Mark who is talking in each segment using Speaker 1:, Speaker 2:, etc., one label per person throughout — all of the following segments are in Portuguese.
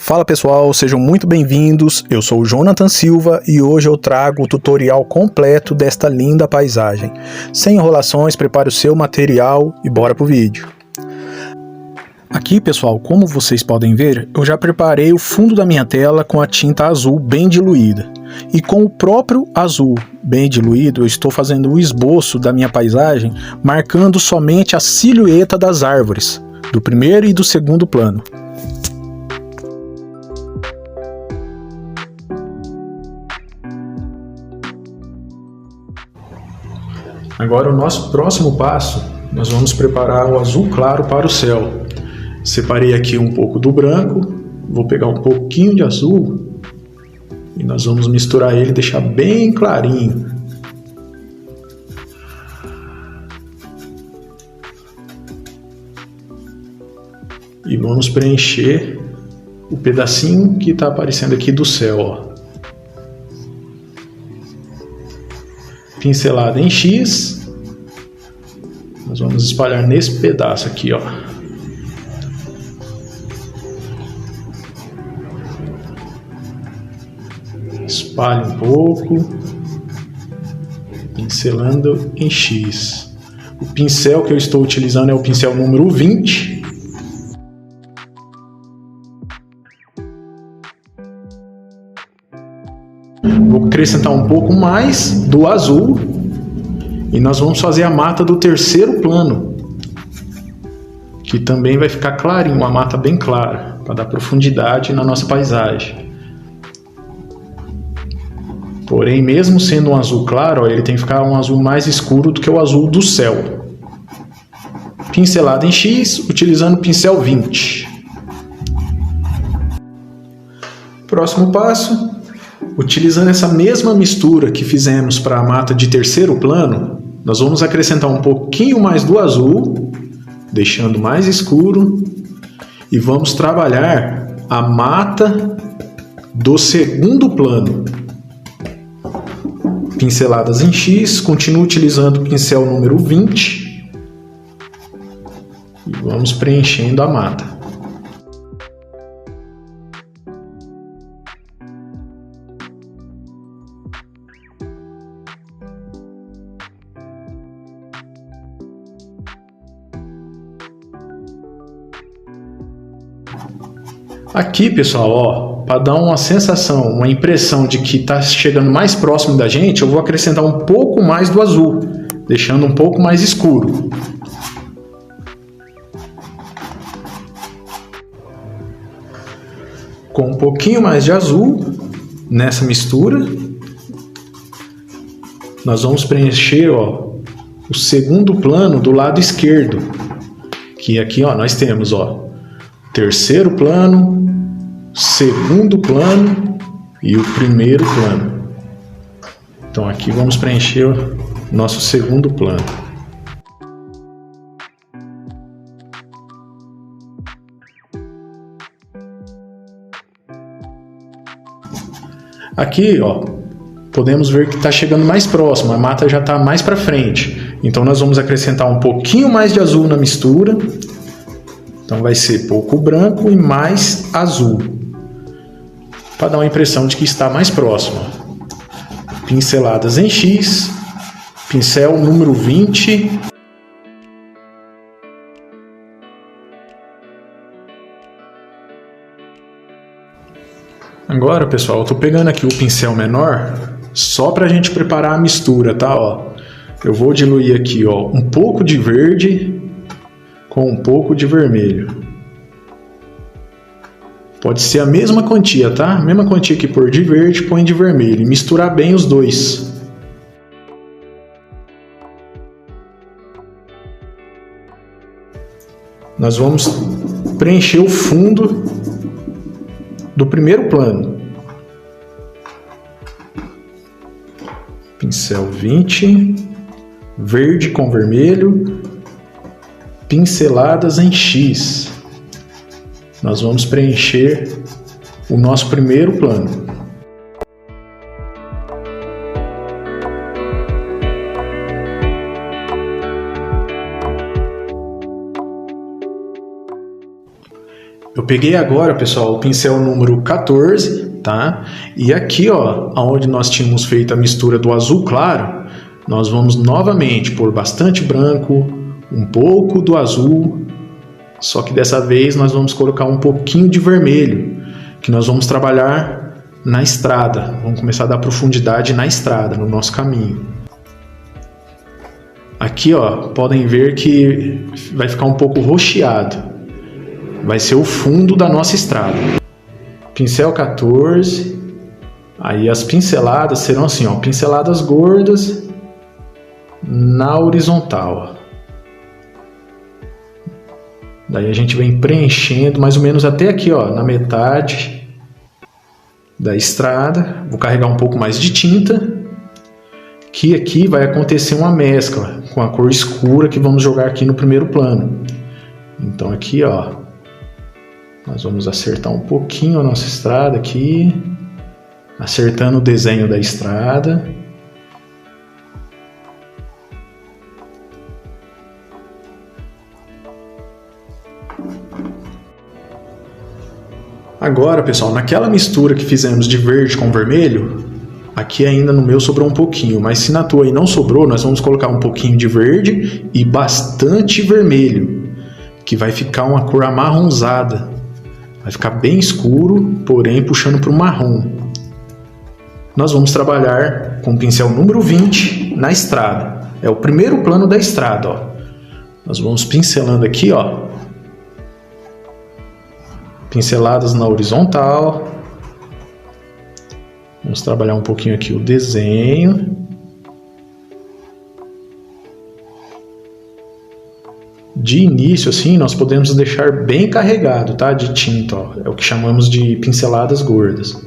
Speaker 1: Fala pessoal, sejam muito bem-vindos, eu sou o Jonathan Silva e hoje eu trago o tutorial completo desta linda paisagem. Sem enrolações, prepare o seu material e bora pro vídeo. Aqui pessoal, como vocês podem ver, eu já preparei o fundo da minha tela com a tinta azul bem diluída. E com o próprio azul bem diluído, eu estou fazendo o esboço da minha paisagem, marcando somente a silhueta das árvores, do primeiro e do segundo plano. Agora o nosso próximo passo, nós vamos preparar o azul claro para o céu. Separei aqui um pouco do branco, vou pegar um pouquinho de azul e nós vamos misturar ele e deixar bem clarinho. E vamos preencher o pedacinho que está aparecendo aqui do céu, ó. Pincelada em X, nós vamos espalhar nesse pedaço aqui, ó. Espalhe um pouco, pincelando em X. O pincel que eu estou utilizando é o pincel número 20. Vou acrescentar um pouco mais do azul e nós vamos fazer a mata do terceiro plano, que também vai ficar clarinho, uma mata bem clara, para dar profundidade na nossa paisagem. Porém, mesmo sendo um azul claro, ó, ele tem que ficar um azul mais escuro do que o azul do céu. Pincelada em X, utilizando o pincel 20. Próximo passo, utilizando essa mesma mistura que fizemos para a mata de terceiro plano, nós vamos acrescentar um pouquinho mais do azul, deixando mais escuro, e vamos trabalhar a mata do segundo plano. Pinceladas em X, continuo utilizando o pincel número 20 e vamos preenchendo a mata. Aqui, pessoal, ó, para dar uma sensação, uma impressão de que está chegando mais próximo da gente, eu vou acrescentar um pouco mais do azul, deixando um pouco mais escuro. Com um pouquinho mais de azul nessa mistura, nós vamos preencher, ó, o segundo plano do lado esquerdo, que aqui, ó, nós temos, ó, terceiro plano, segundo plano e o primeiro plano. Então aqui vamos preencher o nosso segundo plano. Aqui, ó, podemos ver que está chegando mais próximo, a mata já está mais para frente. Então nós vamos acrescentar um pouquinho mais de azul na mistura. Então vai ser pouco branco e mais azul, para dar uma impressão de que está mais próximo. Pinceladas em X, pincel número 20. Agora, pessoal, eu estou pegando aqui o pincel menor só para a gente preparar a mistura, tá? Ó, eu vou diluir aqui, ó, um pouco de verde com um pouco de vermelho. Pode ser a mesma quantia, tá? Mesma quantia que pôr de verde, põe de vermelho. E misturar bem os dois. Nós vamos preencher o fundo do primeiro plano. Pincel 20, verde com vermelho, pinceladas em X. Nós vamos preencher o nosso primeiro plano. Eu peguei agora, pessoal, o pincel número 14, tá? E aqui, ó, onde nós tínhamos feito a mistura do azul claro, nós vamos novamente pôr bastante branco, um pouco do azul, só que dessa vez nós vamos colocar um pouquinho de vermelho, que nós vamos trabalhar na estrada. Vamos começar a dar profundidade na estrada, no nosso caminho. Aqui, ó, podem ver que vai ficar um pouco roxeado. Vai ser o fundo da nossa estrada. Pincel 14. Aí as pinceladas serão assim, ó, pinceladas gordas na horizontal. Ó. Daí a gente vem preenchendo mais ou menos até aqui, ó, na metade da estrada. Vou carregar um pouco mais de tinta. Que aqui vai acontecer uma mescla com a cor escura que vamos jogar aqui no primeiro plano. Então aqui, ó, nós vamos acertar um pouquinho a nossa estrada aqui, acertando o desenho da estrada. Agora, pessoal, naquela mistura que fizemos de verde com vermelho, aqui ainda no meu sobrou um pouquinho, mas se na tua aí não sobrou, nós vamos colocar um pouquinho de verde e bastante vermelho, que vai ficar uma cor amarronzada. Vai ficar bem escuro, porém puxando para o marrom. Nós vamos trabalhar com o pincel número 20 na estrada. É o primeiro plano da estrada, ó. Nós vamos pincelando aqui, ó. Pinceladas na horizontal. Vamos trabalhar um pouquinho aqui o desenho. De início, assim, nós podemos deixar bem carregado, tá? De tinta, ó. É o que chamamos de pinceladas gordas.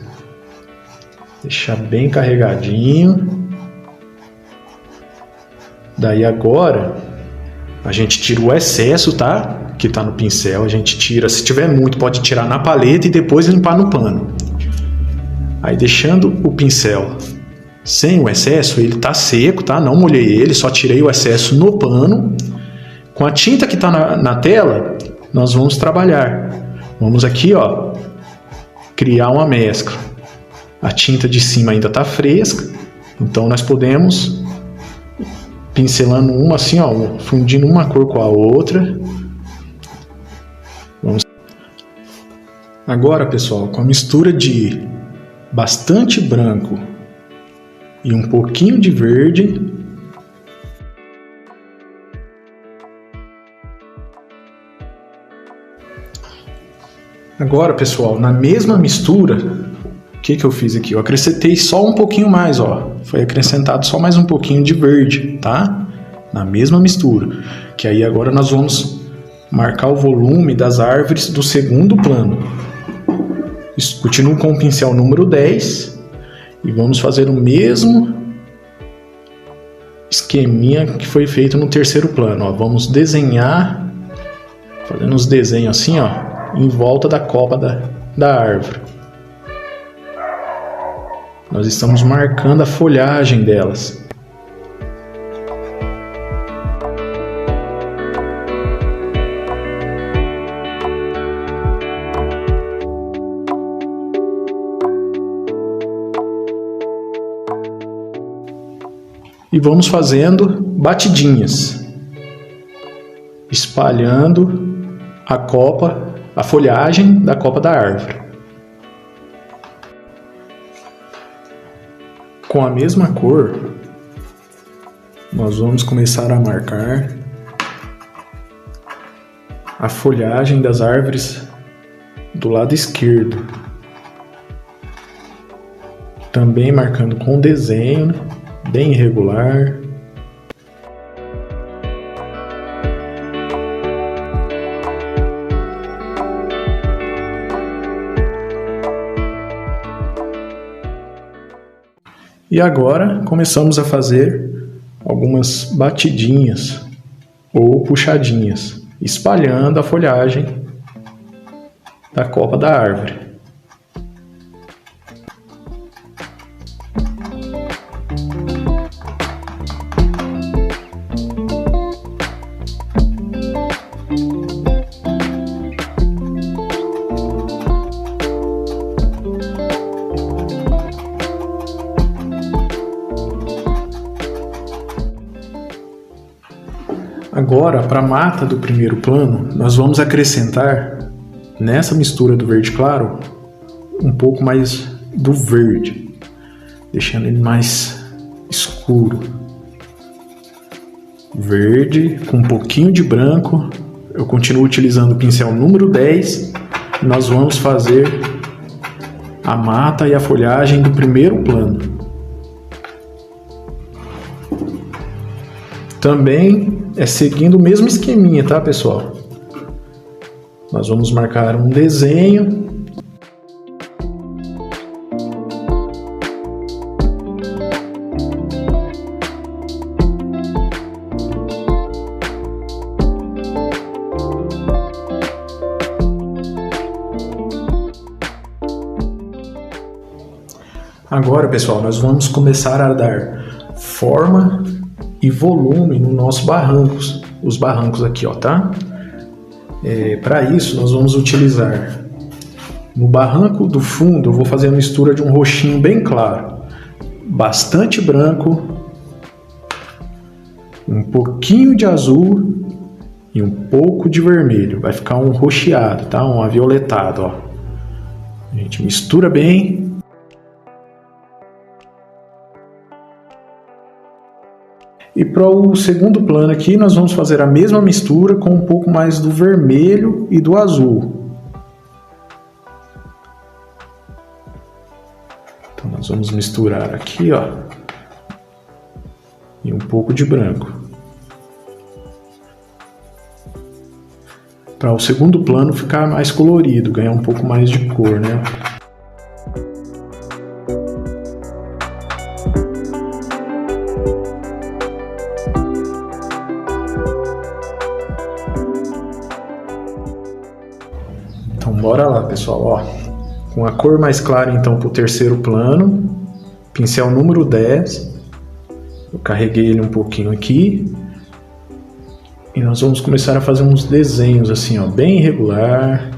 Speaker 1: Deixar bem carregadinho. Daí agora, a gente tira o excesso, tá? Que tá no pincel, a gente tira. Se tiver muito, pode tirar na paleta e depois limpar no pano. Aí deixando o pincel sem o excesso, ele tá seco, tá? Não molhei ele, só tirei o excesso no pano. Com a tinta que está na tela, nós vamos trabalhar. Vamos aqui, ó, criar uma mescla. A tinta de cima ainda está fresca, então nós podemos pincelando uma assim, ó, fundindo uma cor com a outra. Vamos. Agora, pessoal, com a mistura de bastante branco e um pouquinho de verde, agora, pessoal, na mesma mistura, o que eu fiz aqui? Eu acrescentei só um pouquinho mais, ó. Foi acrescentado só mais um pouquinho de verde, tá? Na mesma mistura. Que aí agora nós vamos marcar o volume das árvores do segundo plano. Continuo com o pincel número 10 e vamos fazer o mesmo esqueminha que foi feito no terceiro plano, ó. Vamos desenhar, fazendo uns desenhos assim, ó, em volta da copa da árvore. Nós estamos marcando a folhagem delas. E vamos fazendo batidinhas, espalhando a copa, a folhagem da copa da árvore. Com a mesma cor, nós vamos começar a marcar a folhagem das árvores do lado esquerdo. Também marcando com desenho, bem irregular. E agora começamos a fazer algumas batidinhas ou puxadinhas, espalhando a folhagem da copa da árvore. Agora, para a mata do primeiro plano, nós vamos acrescentar nessa mistura do verde claro um pouco mais do verde, deixando ele mais escuro. Verde com um pouquinho de branco. Eu continuo utilizando o pincel número 10 e nós vamos fazer a mata e a folhagem do primeiro plano. Também é seguindo o mesmo esqueminha, tá, pessoal? Nós vamos marcar um desenho. Agora, pessoal, nós vamos começar a dar forma e volume no nosso barrancos. Os barrancos aqui, ó, tá? Para isso, nós vamos utilizar no barranco do fundo, eu vou fazer a mistura de um roxinho bem claro, bastante branco, um pouquinho de azul e um pouco de vermelho. Vai ficar um roxeado, tá? Um avioletado, ó. A gente mistura bem. E para o segundo plano aqui, nós vamos fazer a mesma mistura com um pouco mais do vermelho e do azul. Então nós vamos misturar aqui, ó, e um pouco de branco. Para o segundo plano ficar mais colorido, ganhar um pouco mais de cor, né? Então bora lá, pessoal, ó. Com a cor mais clara então para o terceiro plano, pincel número 10, eu carreguei ele um pouquinho aqui e nós vamos começar a fazer uns desenhos assim, ó, bem irregular.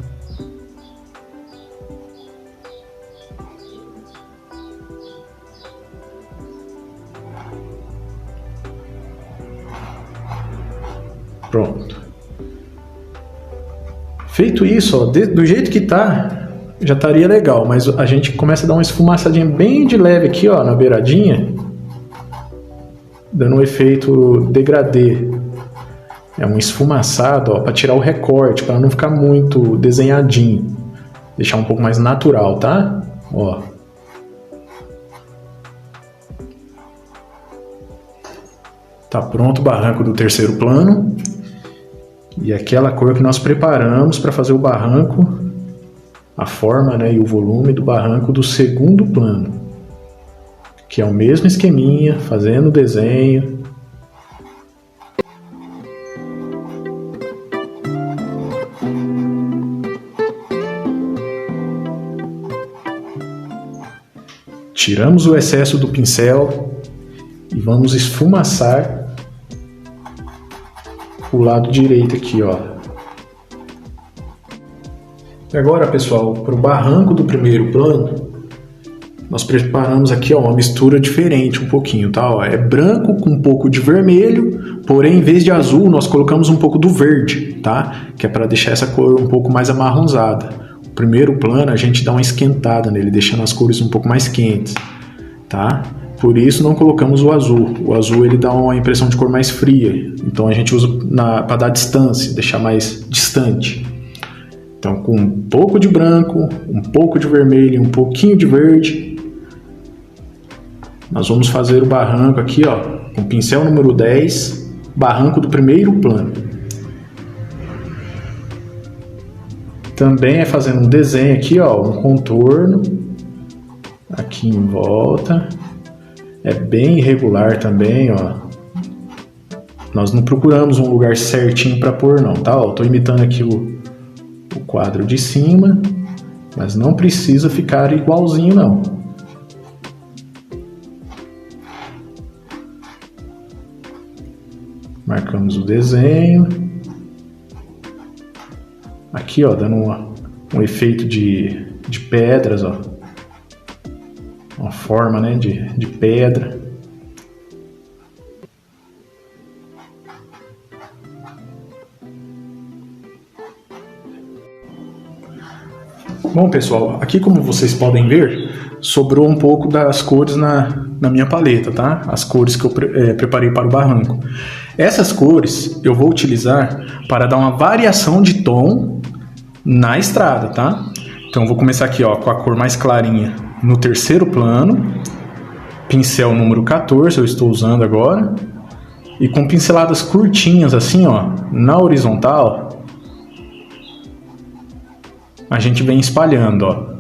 Speaker 1: Pronto. Feito isso, ó, do jeito que tá, já estaria legal, mas a gente começa a dar uma esfumaçadinha bem de leve aqui, ó, na beiradinha, dando um efeito degradê. É um esfumaçado, ó, para tirar o recorte, para não ficar muito desenhadinho, deixar um pouco mais natural, tá? Ó. Tá pronto o barranco do terceiro plano. E aquela cor que nós preparamos para fazer o barranco, a forma, né, e o volume do barranco do segundo plano, que é o mesmo esqueminha, fazendo o desenho. Tiramos o excesso do pincel e vamos esfumaçar o lado direito aqui, ó. E agora, pessoal, para o barranco do primeiro plano, nós preparamos aqui, ó, uma mistura diferente um pouquinho, tá? Ó, é branco com um pouco de vermelho, porém, em vez de azul, nós colocamos um pouco do verde, tá? Que é para deixar essa cor um pouco mais amarronzada. O primeiro plano, a gente dá uma esquentada nele, deixando as cores um pouco mais quentes, tá? Por isso não colocamos o azul. O azul ele dá uma impressão de cor mais fria. Então a gente usa para dar distância, deixar mais distante. Então com um pouco de branco, um pouco de vermelho e um pouquinho de verde, nós vamos fazer o barranco aqui, ó, com o pincel número 10, barranco do primeiro plano. Também é fazendo um desenho aqui, ó, um contorno aqui em volta. É bem irregular também, ó. Nós não procuramos um lugar certinho para pôr não, tá? Ó, tô imitando aqui o quadro de cima, mas não precisa ficar igualzinho não. Marcamos o desenho. Aqui, ó, dando um efeito de pedras, ó. Uma forma, né, de pedra. Bom, pessoal, aqui como vocês podem ver, sobrou um pouco das cores na minha paleta, tá? As cores que eu preparei para o barranco. Essas cores eu vou utilizar para dar uma variação de tom na estrada, tá? Então eu vou começar aqui, ó, com a cor mais clarinha no terceiro plano, pincel número 14 eu estou usando agora, e com pinceladas curtinhas assim, ó, na horizontal, a gente vem espalhando, ó.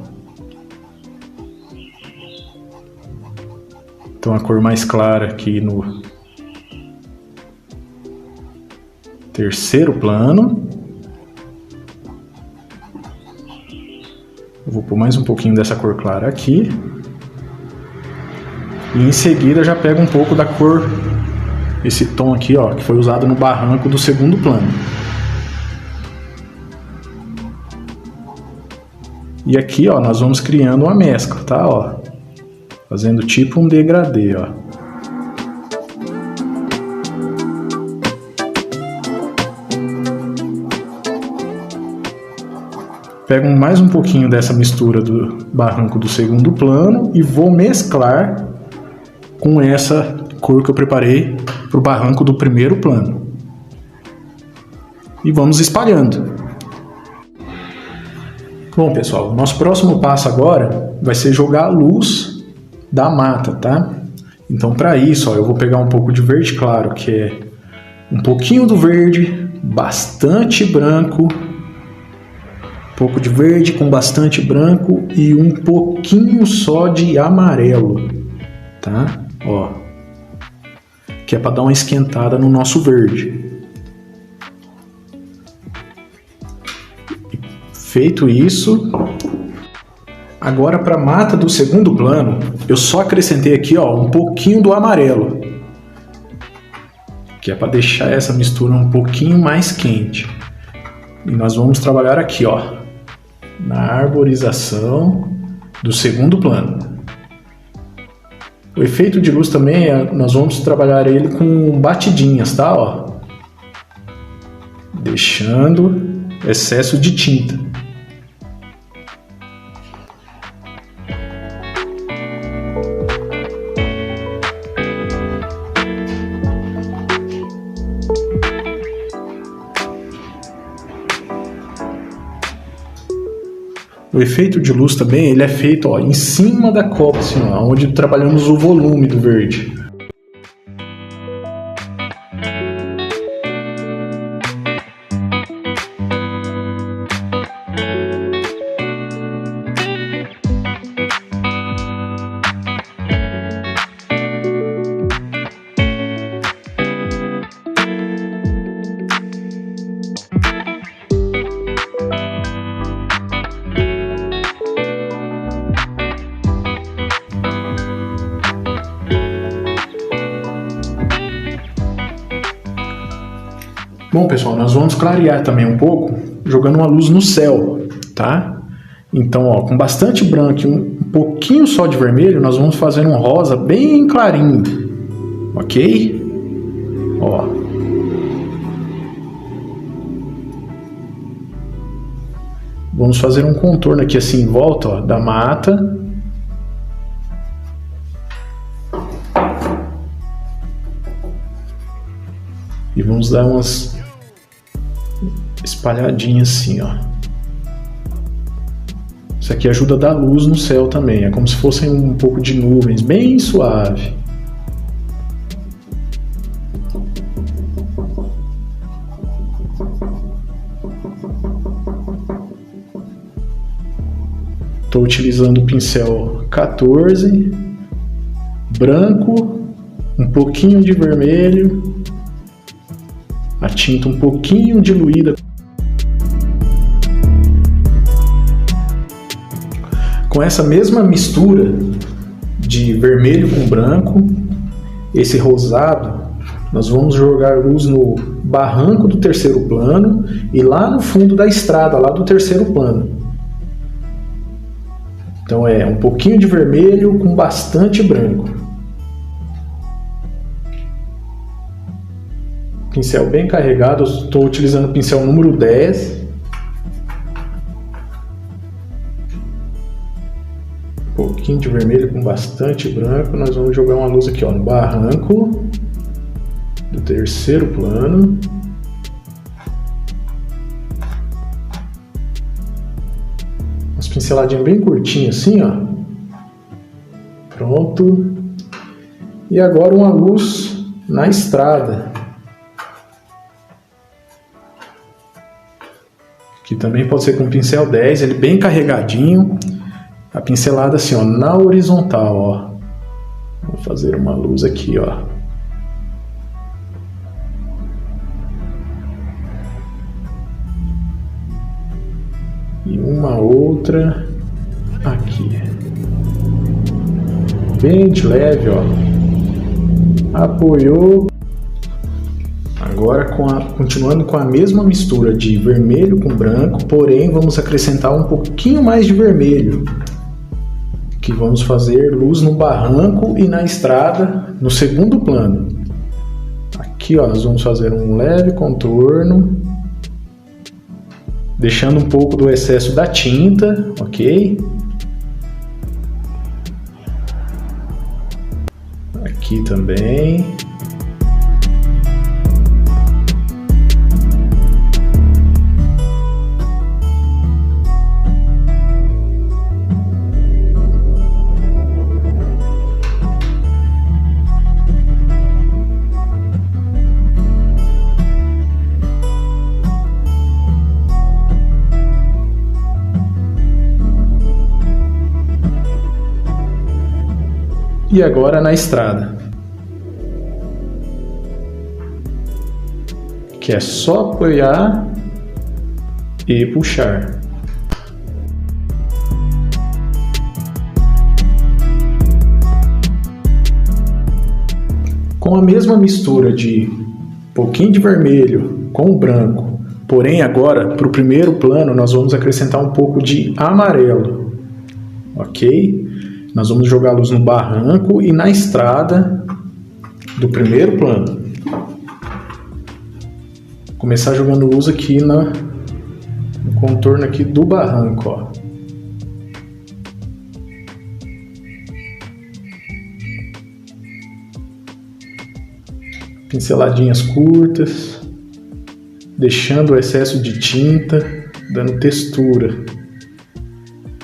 Speaker 1: Então a cor mais clara aqui no terceiro plano. Eu vou pôr mais um pouquinho dessa cor clara aqui. E em seguida já pego um pouco da cor, esse tom aqui, ó, que foi usado no barranco do segundo plano. E aqui, ó, nós vamos criando uma mescla, tá? Ó, fazendo tipo um degradê, ó. Pego mais um pouquinho dessa mistura do barranco do segundo plano e vou mesclar com essa cor que eu preparei para o barranco do primeiro plano. E vamos espalhando. Bom, pessoal, nosso próximo passo agora vai ser jogar a luz da mata, tá? Então, para isso, ó, eu vou pegar um pouco de verde claro, que é um pouquinho do verde, bastante branco, um pouco de verde com bastante branco e um pouquinho só de amarelo, tá? Ó, que é para dar uma esquentada no nosso verde. Feito isso, agora para a mata do segundo plano, eu só acrescentei aqui, ó, um pouquinho do amarelo, que é para deixar essa mistura um pouquinho mais quente. E nós vamos trabalhar aqui, ó, na arborização do segundo plano. O efeito de luz também, nós vamos trabalhar ele com batidinhas, tá? Ó, deixando excesso de tinta. O efeito de luz também, ele é feito, ó, em cima da copa, assim, ó, onde trabalhamos o volume do verde. Bom, pessoal, nós vamos clarear também um pouco, jogando uma luz no céu, tá? Então, ó, com bastante branco e um pouquinho só de vermelho, nós vamos fazer um rosa bem clarinho, ok? Ó. Vamos fazer um contorno aqui assim em volta, ó, da mata. E vamos dar umas espalhadinhas assim, ó. Isso aqui ajuda a dar luz no céu também. É como se fossem um pouco de nuvens, bem suave. Estou utilizando o pincel 14, branco, um pouquinho de vermelho, a tinta um pouquinho diluída. Com essa mesma mistura de vermelho com branco, esse rosado, nós vamos jogar luz no barranco do terceiro plano e lá no fundo da estrada, lá do terceiro plano. Então é um pouquinho de vermelho com bastante branco. Pincel bem carregado, estou utilizando o pincel número 10. pouquinho de vermelho com bastante branco. Nós vamos jogar uma luz aqui, ó, no barranco do terceiro plano. Umas pinceladinhas bem curtinhas assim, ó. Pronto. E agora uma luz na estrada. Que também pode ser com pincel 10, ele bem carregadinho. A pincelada assim, ó, na horizontal, ó. Vou fazer uma luz aqui, ó. E uma outra aqui. Bem de leve, ó. Apoiou. Agora, continuando com a mesma mistura de vermelho com branco, porém vamos acrescentar um pouquinho mais de vermelho. Que vamos fazer luz no barranco e na estrada no segundo plano. Aqui, ó, nós vamos fazer um leve contorno, deixando um pouco do excesso da tinta, ok? Aqui também. E agora na estrada, que é só apoiar e puxar. Com a mesma mistura de pouquinho de vermelho com branco, porém agora para o primeiro plano nós vamos acrescentar um pouco de amarelo, ok? Nós vamos jogar a luz no barranco e na estrada do primeiro plano. Começar jogando luz aqui no contorno aqui do barranco, ó. Pinceladinhas curtas, deixando o excesso de tinta, dando textura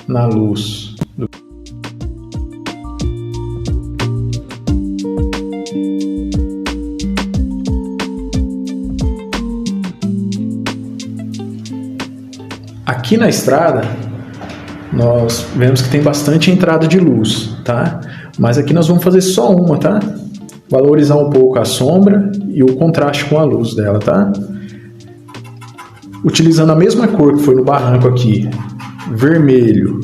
Speaker 1: na luz. Aqui na estrada, nós vemos que tem bastante entrada de luz, tá? Mas aqui nós vamos fazer só uma, tá? Valorizar um pouco a sombra e o contraste com a luz dela, tá? Utilizando a mesma cor que foi no barranco aqui, vermelho,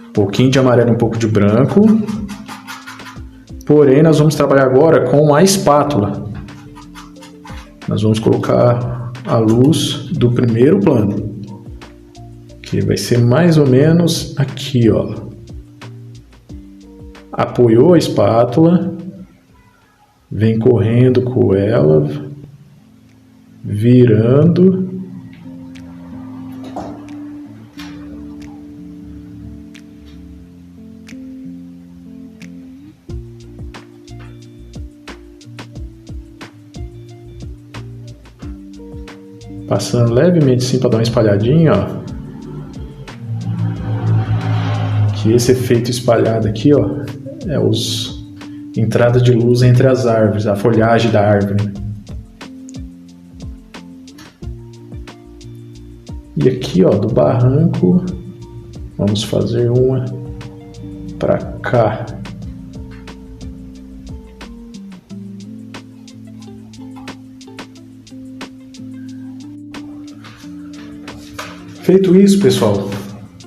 Speaker 1: um pouquinho de amarelo e um pouco de branco. Porém, nós vamos trabalhar agora com a espátula. Nós vamos colocar a luz do primeiro plano. Que vai ser mais ou menos aqui, ó. Apoiou a espátula, vem correndo com ela, virando. Passando levemente assim para dar uma espalhadinha, ó. Que esse efeito espalhado aqui, ó, é os entrada de luz entre as árvores, a folhagem da árvore. E aqui, ó, do barranco, vamos fazer uma para cá. Feito isso, pessoal,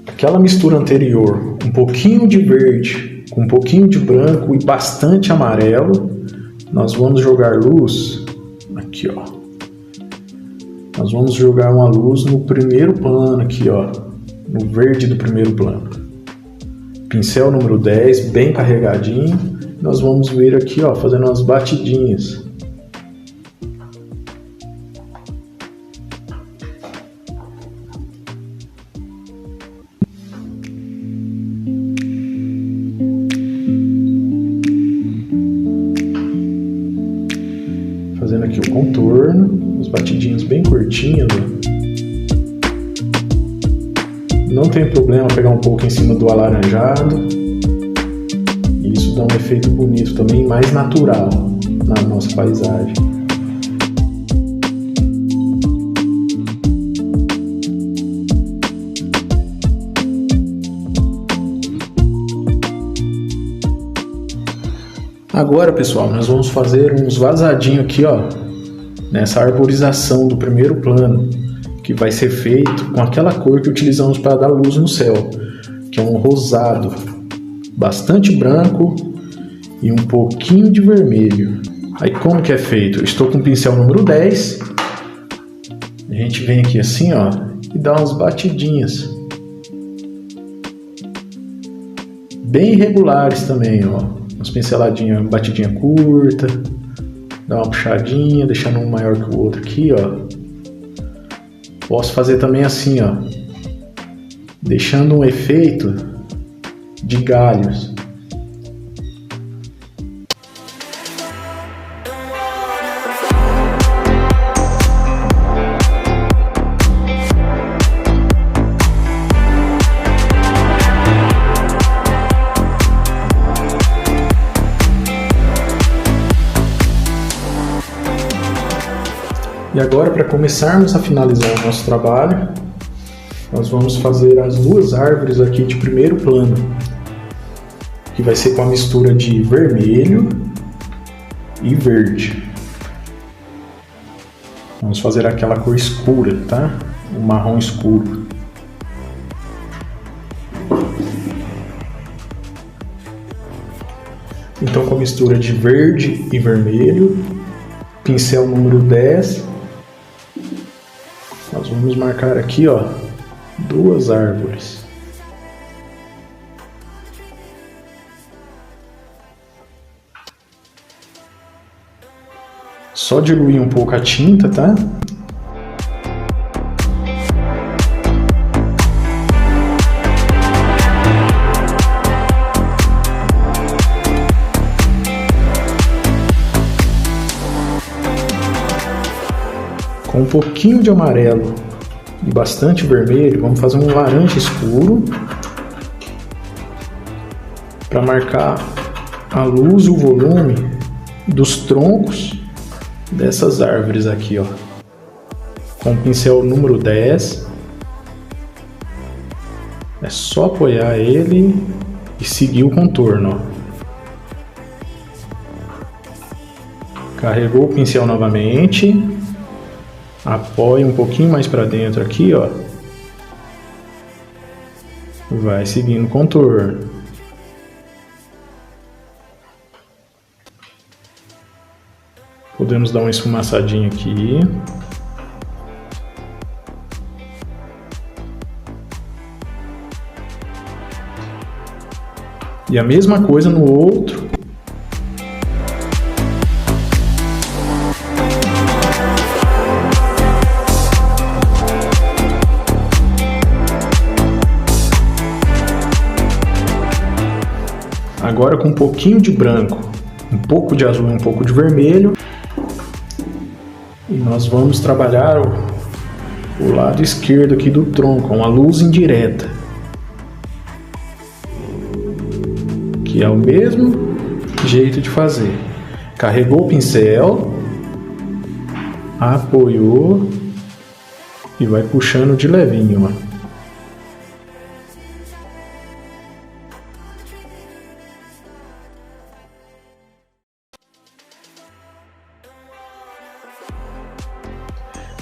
Speaker 1: aquela mistura anterior, um pouquinho de verde, com um pouquinho de branco e bastante amarelo, nós vamos jogar luz aqui, ó. Nós vamos jogar uma luz no primeiro plano aqui, ó, no verde do primeiro plano. Pincel número 10, bem carregadinho. Nós vamos vir aqui, ó, fazendo umas batidinhas. curtindo. Não tem problema pegar um pouco em cima do alaranjado. Isso dá um efeito bonito também, mais natural na nossa paisagem. Agora, pessoal, nós vamos fazer uns vazadinhos aqui, ó, nessa arborização do primeiro plano, que vai ser feito com aquela cor que utilizamos para dar luz no céu, que é um rosado, bastante branco e um pouquinho de vermelho. Aí como que é feito? Eu estou com o pincel número 10, a gente vem aqui assim, ó, e dá umas batidinhas, bem regulares também, ó. Umas pinceladinhas, batidinha curta, dá uma puxadinha, deixando um maior que o outro aqui, ó. Posso fazer também assim, ó, deixando um efeito de galhos. E agora, para começarmos a finalizar o nosso trabalho, nós vamos fazer as duas árvores aqui de primeiro plano, que vai ser com a mistura de vermelho e verde. Vamos fazer aquela cor escura, tá? O marrom escuro. Então, com a mistura de verde e vermelho, pincel número 10, nós vamos marcar aqui, ó, duas árvores. Só diluir um pouco a tinta, tá? Com um pouquinho de amarelo e bastante vermelho, vamos fazer um laranja escuro para marcar a luz e o volume dos troncos dessas árvores aqui, ó. Com o pincel número 10, é só apoiar ele e seguir o contorno, ó. Carregou o pincel novamente. Apoia um pouquinho mais para dentro aqui, ó. Vai seguindo o contorno. Podemos dar uma esfumaçadinha aqui. E a mesma coisa no outro. Agora com um pouquinho de branco, um pouco de azul e um pouco de vermelho. E nós vamos trabalhar o lado esquerdo aqui do tronco, uma luz indireta. Que é o mesmo jeito de fazer. Carregou o pincel, apoiou e vai puxando de levinho, ó.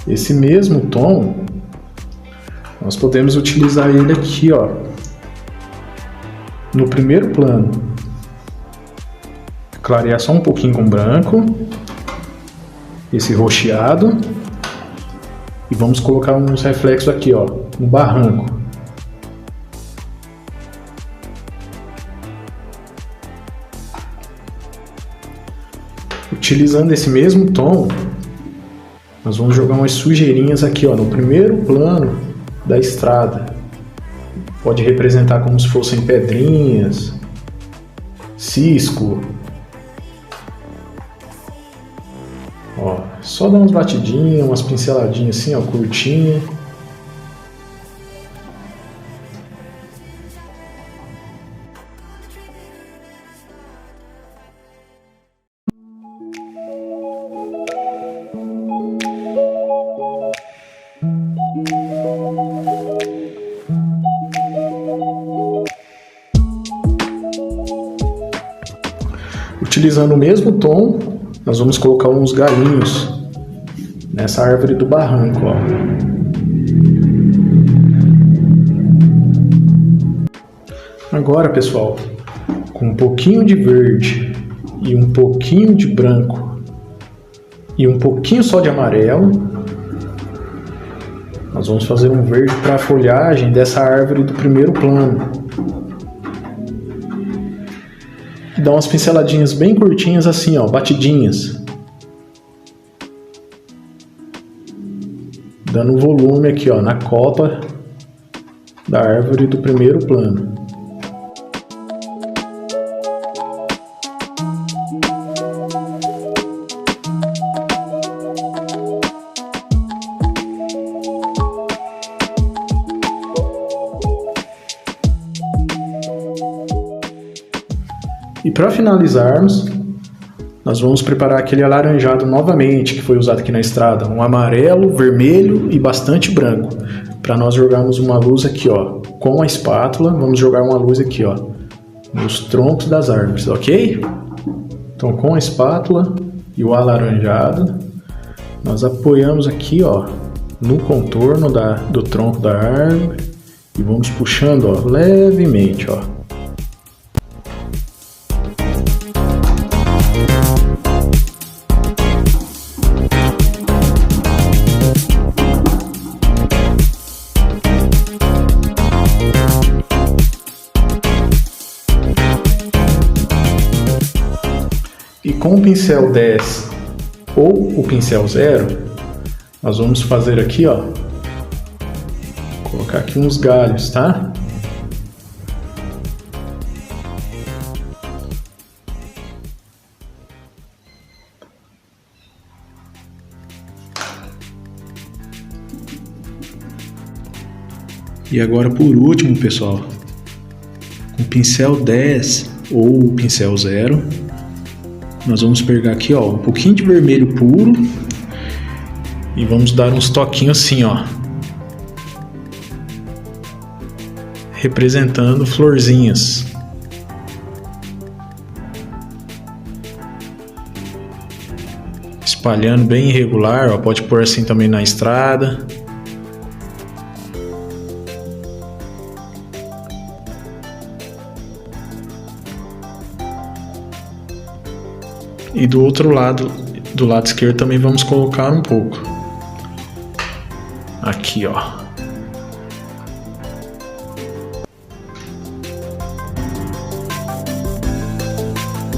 Speaker 1: Esse mesmo tom, nós podemos utilizar ele aqui, ó, no primeiro plano. Clarear só um pouquinho com branco, esse roxeado, e vamos colocar uns reflexos aqui, ó, no barranco. Utilizando esse mesmo tom, nós vamos jogar umas sujeirinhas aqui, ó, no primeiro plano da estrada. Pode representar como se fossem pedrinhas, cisco. Ó, só dar umas batidinhas, umas pinceladinhas assim, ó, curtinha. Utilizando o mesmo tom, nós vamos colocar uns galinhos nessa árvore do barranco, ó. Agora, pessoal, com um pouquinho de verde e um pouquinho de branco e um pouquinho só de amarelo, nós vamos fazer um verde para a folhagem dessa árvore do primeiro plano. Dá umas pinceladinhas bem curtinhas assim, ó, batidinhas. Dando volume aqui, ó, na copa da árvore do primeiro plano. E para finalizarmos, nós vamos preparar aquele alaranjado novamente, que foi usado aqui na estrada. Um amarelo, vermelho e bastante branco. Para nós jogarmos uma luz aqui, ó, com a espátula, vamos jogar uma luz aqui, ó, nos troncos das árvores, ok? Então, com a espátula e o alaranjado, nós apoiamos aqui, ó, no contorno do tronco da árvore e vamos puxando, ó, levemente, ó. E com o pincel 10 ou o pincel 0, nós vamos fazer aqui, ó, colocar aqui uns galhos, tá? E agora, por último, pessoal, com o pincel 10 ou o pincel 0, nós vamos pegar aqui, ó, um pouquinho de vermelho puro e vamos dar uns toquinhos assim, ó, representando florzinhas. Espalhando bem irregular, ó, pode pôr assim também na estrada. E do outro lado, do lado esquerdo, também vamos colocar um pouco. Aqui, ó.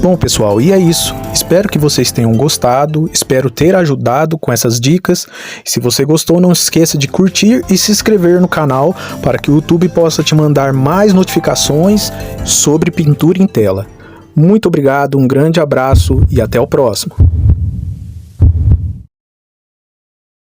Speaker 1: Bom, pessoal, e é isso. Espero que vocês tenham gostado, espero ter ajudado com essas dicas. Se você gostou, não se esqueça de curtir e se inscrever no canal para que o YouTube possa te mandar mais notificações sobre pintura em tela. Muito obrigado, um grande abraço e até o próximo.